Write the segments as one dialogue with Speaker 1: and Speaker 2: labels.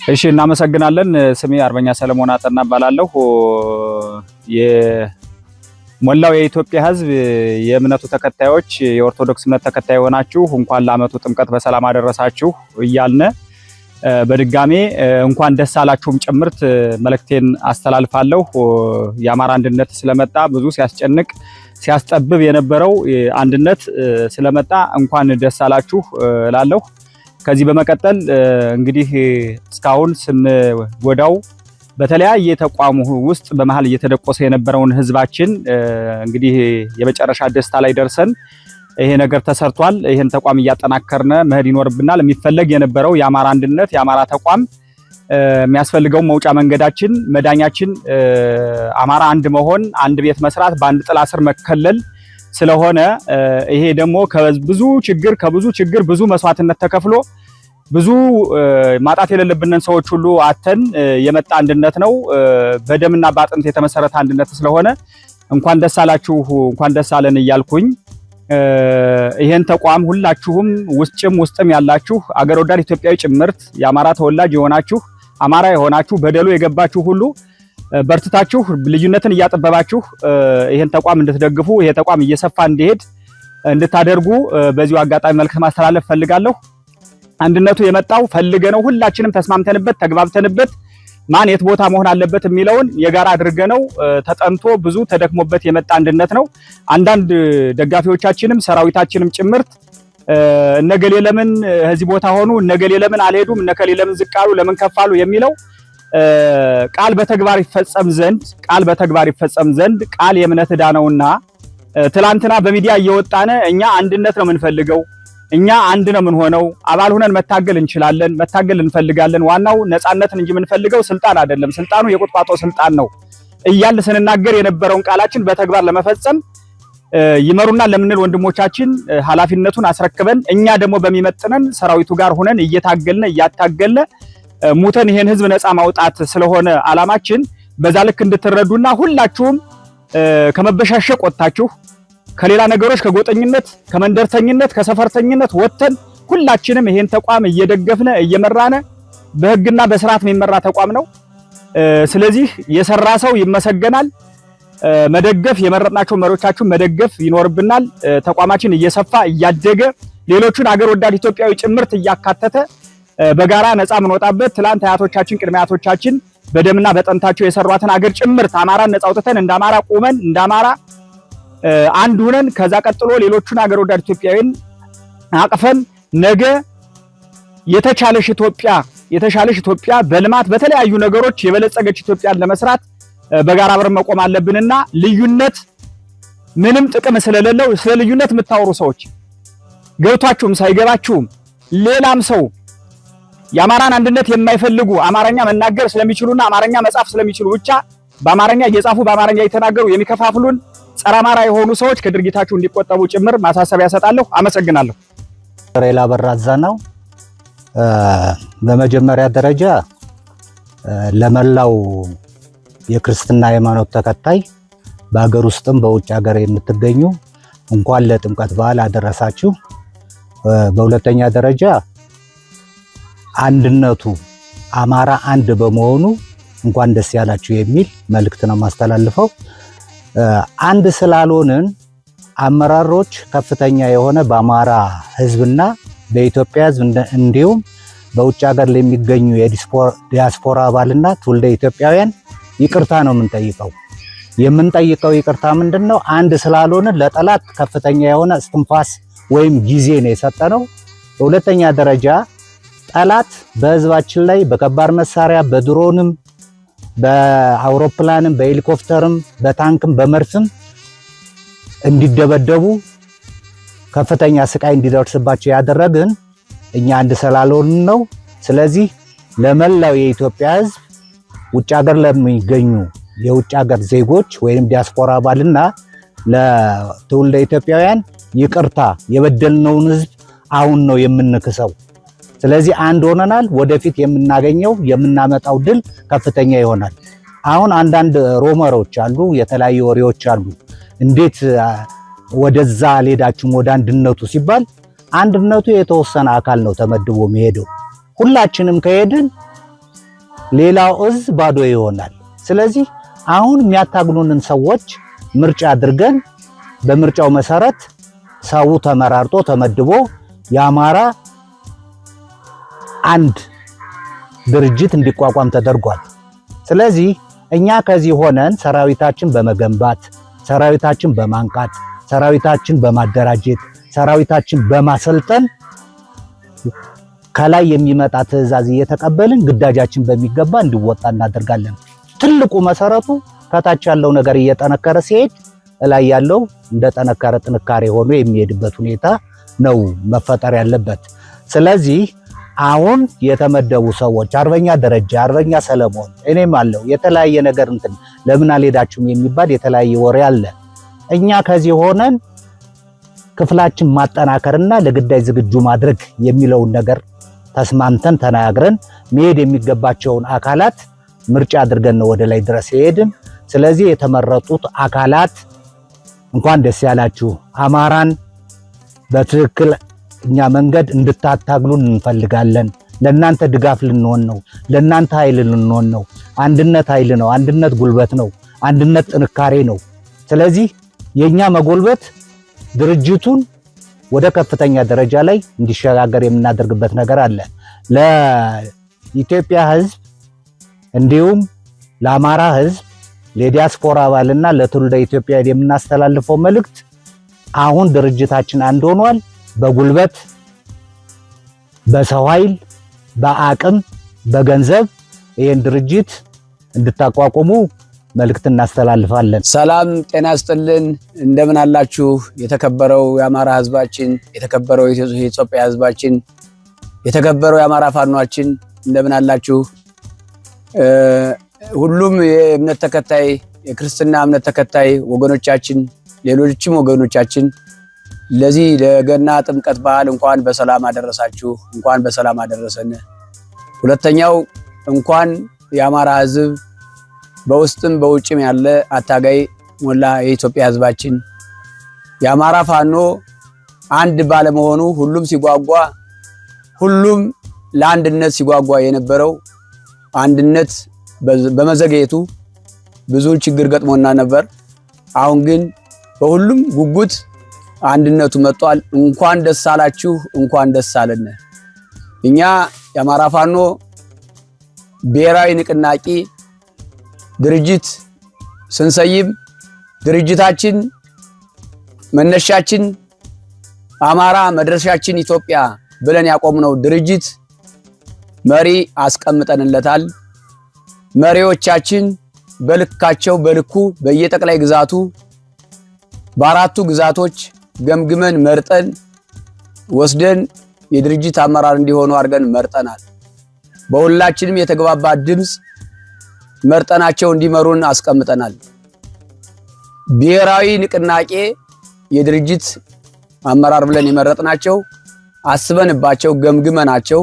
Speaker 1: እሺ እናመሰግናለን። ስሜ አርበኛ ሰለሞን አጠና እባላለሁ። የሞላው የኢትዮጵያ ሕዝብ የእምነቱ ተከታዮች የኦርቶዶክስ እምነት ተከታይ ሆናችሁ እንኳን ለዓመቱ ጥምቀት በሰላም አደረሳችሁ እያልን በድጋሜ እንኳን ደስ አላችሁም ጭምርት መልእክቴን አስተላልፋለሁ። የአማራ አንድነት ስለመጣ ብዙ ሲያስጨንቅ ሲያስጠብብ የነበረው አንድነት ስለመጣ እንኳን ደስ አላችሁ እላለሁ። ከዚህ በመቀጠል እንግዲህ እስካሁን ስንወዳው በተለያየ ተቋሙ ውስጥ በመሃል እየተደቆሰ የነበረውን ህዝባችን እንግዲህ የመጨረሻ ደስታ ላይ ደርሰን ይሄ ነገር ተሰርቷል። ይሄን ተቋም እያጠናከርነ መሄድ ይኖርብናል። የሚፈለግ የነበረው የአማራ አንድነት የአማራ ተቋም የሚያስፈልገው መውጫ መንገዳችን መዳኛችን አማራ አንድ መሆን፣ አንድ ቤት መስራት፣ በአንድ ጥላ ስር መከለል ስለሆነ ይሄ ደግሞ ከብዙ ችግር ብዙ መስዋዕትነት ተከፍሎ ብዙ ማጣት የሌለብንን ሰዎች ሁሉ አተን የመጣ አንድነት ነው። በደምና በአጥንት የተመሰረተ አንድነት ስለሆነ እንኳን ደስ አላችሁ እንኳን ደስ አለን እያልኩኝ ይሄን ተቋም ሁላችሁም ውስጥም ያላችሁ አገር ወዳድ ኢትዮጵያዊ ጭምርት የአማራ ተወላጅ የሆናችሁ አማራ የሆናችሁ በደሉ የገባችሁ ሁሉ በርትታችሁ ልዩነትን እያጠበባችሁ ይሄን ተቋም እንድትደግፉ ይሄ ተቋም እየሰፋ እንዲሄድ እንድታደርጉ በዚሁ አጋጣሚ መልእክት ማስተላለፍ ፈልጋለሁ። አንድነቱ የመጣው ፈልገነው ሁላችንም ተስማምተንበት ተግባብተንበት ማን የት ቦታ መሆን አለበት የሚለውን የጋራ አድርገነው ተጠንቶ ብዙ ተደክሞበት የመጣ አንድነት ነው። አንዳንድ ደጋፊዎቻችንም ሰራዊታችንም ጭምርት እነገሌ ለምን እዚህ ቦታ ሆኑ፣ እነገሌ ለምን አልሄዱም፣ እነከሌ ለምን ዝቅ አሉ፣ ለምን ከፍ አሉ የሚለው ቃል በተግባር ይፈጸም ዘንድ ቃል የእምነት ዕዳ ነውና ትላንትና በሚዲያ እየወጣነ እኛ አንድነት ነው የምንፈልገው፣ እኛ አንድ ነው የምንሆነው፣ አባል ሆነን መታገል እንችላለን፣ መታገል እንፈልጋለን፣ ዋናው ነፃነትን እንጂ የምንፈልገው ስልጣን አይደለም፣ ስልጣኑ የቁጥቋጦ ስልጣን ነው እያልን ስንናገር የነበረውን ቃላችን በተግባር ለመፈጸም ይመሩናል ለምንል ወንድሞቻችን ኃላፊነቱን አስረክበን እኛ ደግሞ በሚመጥነን ሰራዊቱ ጋር ሆነን እያታገልነ ሙተን ይሄን ህዝብ ነፃ ማውጣት ስለሆነ አላማችን በዛ ልክ እንድትረዱና ሁላችሁም ከመበሻሸቅ ወጣችሁ ከሌላ ነገሮች ከጎጠኝነት ከመንደርተኝነት ከሰፈርተኝነት ወጥተን ሁላችንም ይሄን ተቋም እየደገፍነ እየመራነ በህግና በስርዓት የሚመራ ተቋም ነው። ስለዚህ የሰራ ሰው ይመሰገናል። መደገፍ የመረጥናቸው መሪዎቻችን መደገፍ ይኖርብናል። ተቋማችን እየሰፋ እያደገ ሌሎቹን አገር ወዳድ ኢትዮጵያዊ ጭምርት እያካተተ በጋራ ነፃ ምንወጣበት ትላንት አያቶቻችን ቅድመ አያቶቻችን በደምና በጠንታቸው የሰሯትን አገር ጭምርት አማራን ነፃ አውጥተን እንደ አማራ ቆመን እንደ አማራ አንድ ሆነን ከዛ ቀጥሎ ሌሎቹን አገር ወዳድ ኢትዮጵያዊን አቅፈን ነገ የተሻለሽ ኢትዮጵያ በልማት በተለያዩ ነገሮች የበለጸገች ኢትዮጵያን ለመስራት በጋራ አብረን መቆም አለብንና ልዩነት ምንም ጥቅም ስለሌለው ስለ ልዩነት የምታወሩ ሰዎች ገብቷችሁም ሳይገባችሁም ሌላም ሰው የአማራን አንድነት የማይፈልጉ አማርኛ መናገር ስለሚችሉና አማርኛ መጻፍ ስለሚችሉ ብቻ በአማርኛ እየጻፉ በአማርኛ እየተናገሩ የሚከፋፍሉን ጸረ አማራ የሆኑ ሰዎች ከድርጊታቸው እንዲቆጠቡ ጭምር ማሳሰቢያ ሰጣለሁ። አመሰግናለሁ።
Speaker 2: ሬላ በራዛ ነው። በመጀመሪያ ደረጃ ለመላው የክርስትና ሃይማኖት ተከታይ በአገር ውስጥም በውጭ ሀገር የምትገኙ እንኳን ለጥምቀት በዓል አደረሳችሁ። በሁለተኛ ደረጃ አንድነቱ አማራ አንድ በመሆኑ እንኳን ደስ ያላችሁ የሚል መልእክት ነው ማስተላልፈው። አንድ ስላልሆንን አመራሮች ከፍተኛ የሆነ በአማራ ሕዝብና በኢትዮጵያ ሕዝብ እንዲሁም በውጭ ሀገር ለሚገኙ የዲያስፖራ አባልና ትውልደ ኢትዮጵያውያን ይቅርታ ነው የምንጠይቀው። ይቅርታ ምንድነው? አንድ ስላልሆንን ለጠላት ከፍተኛ የሆነ እስትንፋስ ወይም ጊዜ ነው የሰጠነው። በሁለተኛ ደረጃ ጠላት በህዝባችን ላይ በከባድ መሳሪያ በድሮንም በአውሮፕላንም በሄሊኮፕተርም በታንክም በመርፍም እንዲደበደቡ ከፍተኛ ስቃይ እንዲደርስባቸው ያደረግን እኛ አንድ ስላልሆንን ነው። ስለዚህ ለመላው የኢትዮጵያ ህዝብ ውጭ ሀገር ለሚገኙ የውጭ ሀገር ዜጎች ወይም ዲያስፖራ አባልና ለትውልደ ኢትዮጵያውያን ይቅርታ፣ የበደልነውን ህዝብ አሁን ነው የምንክሰው። ስለዚህ አንድ ሆነናል። ወደፊት የምናገኘው የምናመጣው ድል ከፍተኛ ይሆናል። አሁን አንዳንድ ሮመሮች አሉ፣ የተለያዩ ወሬዎች አሉ። እንዴት ወደዛ አልሄዳችሁም ወደ አንድነቱ ሲባል አንድነቱ የተወሰነ አካል ነው ተመድቦ የሚሄደው። ሁላችንም ከሄድን ሌላው እዝ ባዶ ይሆናል። ስለዚህ አሁን የሚያታግሉንን ሰዎች ምርጫ አድርገን በምርጫው መሰረት ሰው ተመራርጦ ተመድቦ የአማራ አንድ ድርጅት እንዲቋቋም ተደርጓል። ስለዚህ እኛ ከዚህ ሆነን ሰራዊታችን በመገንባት ሰራዊታችን በማንቃት ሰራዊታችን በማደራጀት ሰራዊታችን በማሰልጠን ከላይ የሚመጣ ትዕዛዝ እየተቀበልን ግዳጃችን በሚገባ እንዲወጣ እናደርጋለን። ትልቁ መሰረቱ ከታች ያለው ነገር እየጠነከረ ሲሄድ ላይ ያለው እንደጠነከረ ጥንካሬ ሆኖ የሚሄድበት ሁኔታ ነው መፈጠር ያለበት። ስለዚህ አሁን የተመደቡ ሰዎች አርበኛ ደረጃ፣ አርበኛ ሰለሞን፣ እኔም አለው የተለያየ ነገር ለምን አልሄዳችሁም የሚባል የተለያየ ወሬ አለ። እኛ ከዚህ ሆነን ክፍላችን ማጠናከርና ለግዳጅ ዝግጁ ማድረግ የሚለውን ነገር ተስማምተን ተናግረን መሄድ የሚገባቸውን አካላት ምርጫ አድርገን ነው ወደ ላይ ድረስ ይሄድን። ስለዚህ የተመረጡት አካላት እንኳን ደስ ያላችሁ። አማራን በትክክል እኛ መንገድ እንድታታግሉን እንፈልጋለን። ለናንተ ድጋፍ ልንሆን ነው። ለናንተ ኃይል ልንሆን ነው። አንድነት ኃይል ነው። አንድነት ጉልበት ነው። አንድነት ጥንካሬ ነው። ስለዚህ የኛ መጎልበት ድርጅቱን ወደ ከፍተኛ ደረጃ ላይ እንዲሸጋገር የምናደርግበት ነገር አለ። ለኢትዮጵያ ሕዝብ እንዲሁም ለአማራ ሕዝብ ለዲያስፖራ አባልና ለትውልደ ኢትዮጵያ የምናስተላልፈው መልእክት አሁን ድርጅታችን አንድ ሆኗል። በጉልበት፣ በሰው ኃይል፣ በአቅም፣ በገንዘብ ይህን ድርጅት እንድታቋቁሙ መልእክት እናስተላልፋለን።
Speaker 3: ሰላም ጤና ይስጥልን። እንደምን አላችሁ? የተከበረው የአማራ ህዝባችን፣ የተከበረው የኢትዮጵያ ህዝባችን፣ የተከበረው የአማራ ፋኖችን እንደምን አላችሁ? ሁሉም የእምነት ተከታይ የክርስትና እምነት ተከታይ ወገኖቻችን፣ ሌሎችም ወገኖቻችን ለዚህ ለገና ጥምቀት በዓል እንኳን በሰላም አደረሳችሁ፣ እንኳን በሰላም አደረሰን። ሁለተኛው እንኳን የአማራ ህዝብ በውስጥም በውጭም ያለ አታጋይ ሞላ የኢትዮጵያ ህዝባችን የአማራ ፋኖ አንድ ባለመሆኑ ሁሉም ሲጓጓ፣ ሁሉም ለአንድነት ሲጓጓ የነበረው አንድነት በመዘግየቱ ብዙ ችግር ገጥሞና ነበር። አሁን ግን በሁሉም ጉጉት አንድነቱ መጥቷል። እንኳን ደስ አላችሁ፣ እንኳን ደስ አለን። እኛ የአማራ ፋኖ ብሔራዊ ንቅናቄ ድርጅት ስንሰይም ድርጅታችን መነሻችን አማራ መድረሻችን ኢትዮጵያ ብለን ያቆምነው ድርጅት መሪ አስቀምጠንለታል። መሪዎቻችን በልካቸው በልኩ በየጠቅላይ ግዛቱ በአራቱ ግዛቶች ገምግመን መርጠን ወስደን የድርጅት አመራር እንዲሆኑ አድርገን መርጠናል። በሁላችንም የተግባባ ድምጽ መርጠናቸው እንዲመሩን አስቀምጠናል። ብሔራዊ ንቅናቄ የድርጅት አመራር ብለን የመረጥናቸው አስበንባቸው ገምግመናቸው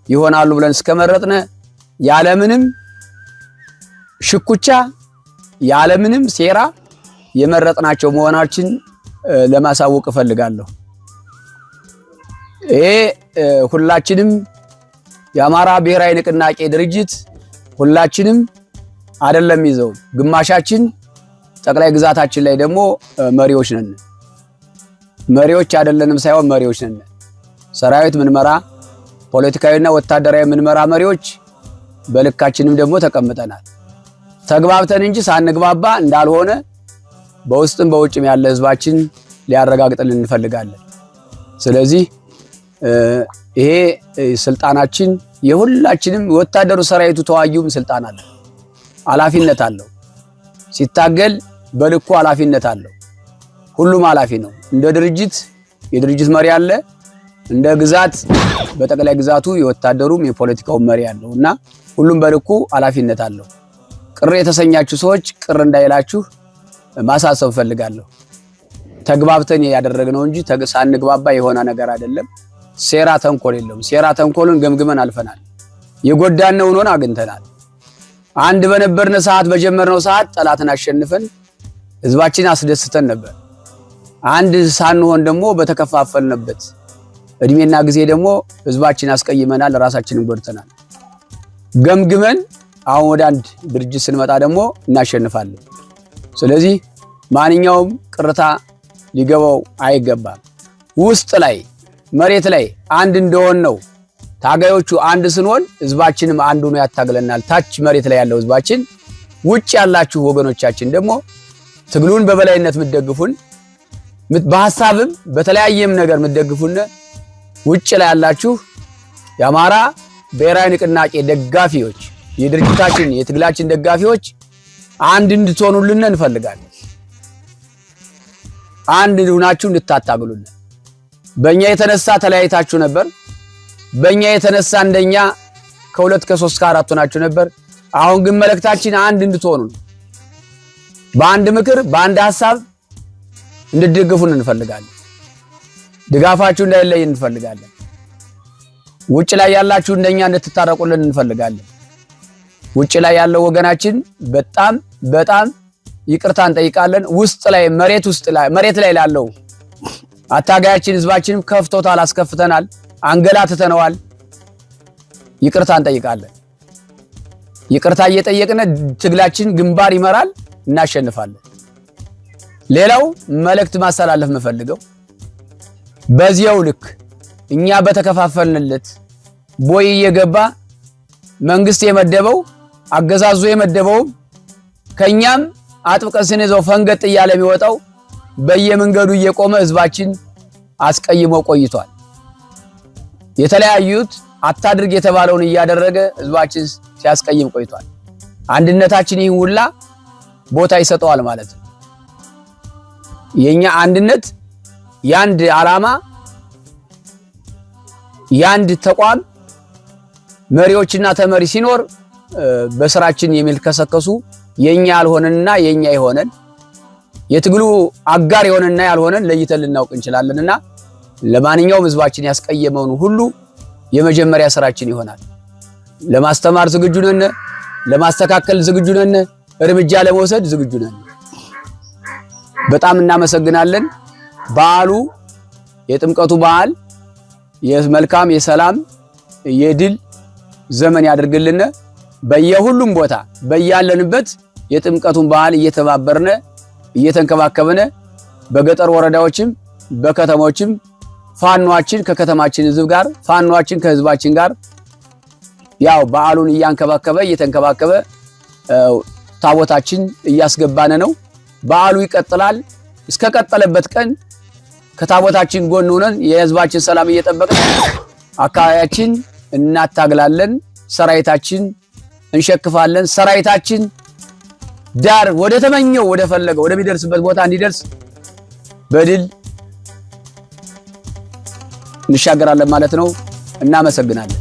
Speaker 3: ይሆናሉ ብለን እስከመረጥነ ያለምንም ሽኩቻ ያለምንም ሴራ የመረጥናቸው መሆናችን ለማሳወቅ እፈልጋለሁ። ይሄ ሁላችንም የአማራ ብሔራዊ ንቅናቄ ድርጅት ሁላችንም አይደለም ይዘው ግማሻችን ጠቅላይ ግዛታችን ላይ ደግሞ መሪዎች ነን። መሪዎች አይደለንም ሳይሆን መሪዎች ነን። ሰራዊት ምንመራ ፖለቲካዊና ወታደራዊ ምንመራ መሪዎች በልካችንም ደግሞ ተቀምጠናል። ተግባብተን እንጂ ሳንግባባ እንዳልሆነ በውስጥም በውጭም ያለ ህዝባችን ሊያረጋግጥልን እንፈልጋለን። ስለዚህ ይሄ ስልጣናችን የሁላችንም ወታደሩ ሰራዊቱ ተዋጊውም ስልጣን አለ፣ ኃላፊነት አለው። ሲታገል በልኩ ኃላፊነት አለው። ሁሉም ኃላፊ ነው። እንደ ድርጅት የድርጅት መሪ አለ፣ እንደ ግዛት በጠቅላይ ግዛቱ የወታደሩም የፖለቲካው መሪ አለው እና ሁሉም በልኩ ኃላፊነት አለው። ቅር የተሰኛችሁ ሰዎች ቅር እንዳይላችሁ ማሳሰብ ፈልጋለሁ። ተግባብተን ያደረግነው እንጂ ሳንግባባ የሆነ ነገር አይደለም። ሴራ ተንኮል የለውም። ሴራ ተንኮልን ገምግመን አልፈናል። የጎዳነውን ሆነ አግኝተናል። አንድ በነበርነ ሰዓት በጀመርነው ሰዓት ጠላትን አሸንፈን ህዝባችን አስደስተን ነበር። አንድ ሳንሆን ደግሞ በተከፋፈልንበት እድሜና ጊዜ ደግሞ ህዝባችን አስቀይመናል፣ ራሳችንን ጎድተናል። ገምግመን አሁን ወደ አንድ ድርጅት ስንመጣ ደግሞ እናሸንፋለን። ስለዚህ ማንኛውም ቅርታ ሊገባው አይገባም። ውስጥ ላይ መሬት ላይ አንድ እንደሆን ነው ታጋዮቹ አንድ ስንሆን ህዝባችንም አንዱ ነው ያታግለናል። ታች መሬት ላይ ያለው ህዝባችን፣ ውጭ ያላችሁ ወገኖቻችን ደግሞ ትግሉን በበላይነት ምትደግፉን በሐሳብም በተለያየም ነገር ምትደግፉን ውጭ ላይ ያላችሁ የአማራ ብሔራዊ ንቅናቄ ደጋፊዎች፣ የድርጅታችን የትግላችን ደጋፊዎች አንድ እንድትሆኑልን እንፈልጋለን። አንድ ሆናችሁ እንድታታግሉልን። በእኛ የተነሳ ተለያይታችሁ ነበር። በእኛ የተነሳ እንደኛ ከ2 ከ3 ከ4 ሆናችሁ ነበር። አሁን ግን መልእክታችን አንድ እንድትሆኑ ነው። በአንድ ምክር በአንድ ሐሳብ እንድትደግፉን እንፈልጋለን። ድጋፋችሁ እንዳይለይ እንፈልጋለን። ውጭ ላይ ያላችሁ እንደኛ እንድትታረቁልን እንፈልጋለን። ውጭ ላይ ያለው ወገናችን በጣም ይቅርታ እንጠይቃለን። ውስጥ ላይ መሬት ላይ ላለው አታጋያችን ህዝባችንም ከፍቶታል፣ አስከፍተናል፣ አንገላትተነዋል። ይቅርታ እንጠይቃለን። ይቅርታ እየጠየቅን ትግላችን ግንባር ይመራል፣ እናሸንፋለን። ሌላው መልእክት ማስተላለፍ መፈልገው በዚያው ልክ እኛ በተከፋፈልንለት ቦይ እየገባ መንግስት የመደበው አገዛዙ የመደበው ከኛም አጥብቀን ስንይዘው ፈንገጥ እያለ የሚወጣው በየመንገዱ እየቆመ ህዝባችን አስቀይሞ ቆይቷል። የተለያዩት አታድርግ የተባለውን እያደረገ ህዝባችን ሲያስቀይም ቆይቷል። አንድነታችን ይህን ሁላ ቦታ ይሰጠዋል ማለት ነው። የኛ አንድነት ያንድ ዓላማ ያንድ ተቋም መሪዎችና ተመሪ ሲኖር በስራችን የሚልከሰከሱ የኛ ያልሆነንና የኛ የሆነን የትግሉ አጋር የሆነንና ያልሆነን ለይተን ልናውቅ እንችላለንና ለማንኛውም ህዝባችን ያስቀየመውን ሁሉ የመጀመሪያ ስራችን ይሆናል። ለማስተማር ዝግጁ ነን፣ ለማስተካከል ዝግጁ ነን፣ እርምጃ ለመውሰድ ዝግጁ ነን። በጣም እናመሰግናለን። በዓሉ የጥምቀቱ በዓል የመልካም የሰላም የድል ዘመን ያድርግልን። በየሁሉም ቦታ በያለንበት የጥምቀቱን በዓል እየተባበርነ እየተንከባከበነ በገጠር ወረዳዎችም በከተሞችም ፋኗችን ከከተማችን ህዝብ ጋር ፋኗችን ከህዝባችን ጋር ያው በዓሉን እያንከባከበ እየተንከባከበ ታቦታችን እያስገባነ ነው። በዓሉ ይቀጥላል። እስከ ቀጠለበት ቀን ከታቦታችን ጎን ሆነን የህዝባችን ሰላም እየጠበቅን አካባቢያችን እናታግላለን። ሰራዊታችን እንሸክፋለን። ሰራዊታችን ዳር ወደ ተመኘው ወደ ፈለገው ወደሚደርስበት ቦታ እንዲደርስ በድል እንሻገራለን ማለት ነው። እናመሰግናለን።